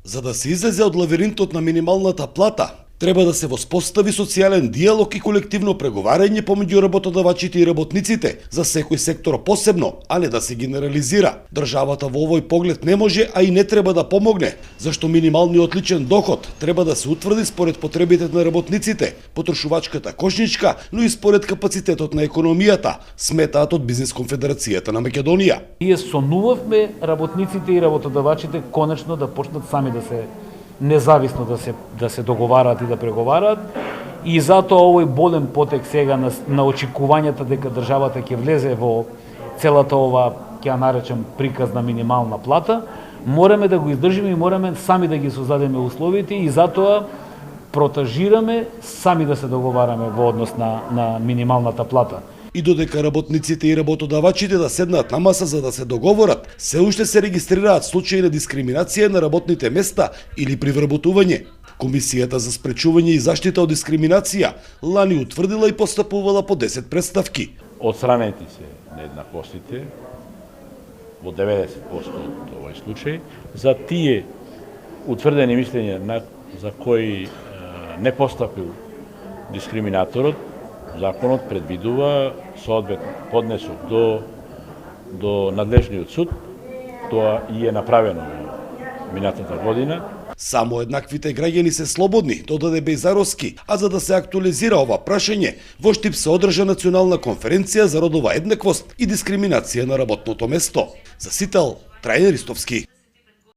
За да се излезе од лавиринтот на минималната плата, треба да се воспостави социјален диалог и колективно преговарање помеѓу работодавачите и работниците за секој сектор посебно, а не да се генерализира. Државата во овој поглед не може, а и не треба да помогне, зашто минималниот личен доход треба да се утврди според потребите на работниците, потрошувачката кошничка, но и според капацитетот на економијата, сметаат од Бизнис конфедерацијата на Македонија. Ние сонувавме работниците и работодавачите конечно да почнат сами да се независно да се договараат и да преговараат, и затоа овој болен потек сега на очекувањата дека државата ќе влезе во целата ова, ќе ја наречам, приказна минимална плата, мораме да го издржиме и мораме сами да ги создадеме условите, и затоа протажираме сами да се договараме во однос на минималната плата. И додека работниците и работодавачите да седнат на маса за да се договорат, се уште се регистрираат случаи на дискриминација на работните места или при вработување. Комисијата за спречување и заштита од дискриминација лани утврдила и постапувала по 10 представки. Отстранети се нееднаквостите во 90% од овој случај. За тие утврдени мислења за кои не постапил дискриминаторот, законот предвидува соодветно поднесок до надлежниот суд. Тоа и е направено минатата година. Само еднаквите граѓани се слободни, додаде Бејзаровски, а за да се актуализира ова прашање, во Штип се одржа национална конференција за родова еднаквост и дискриминација на работното место. За Сител, Трајан Ристовски.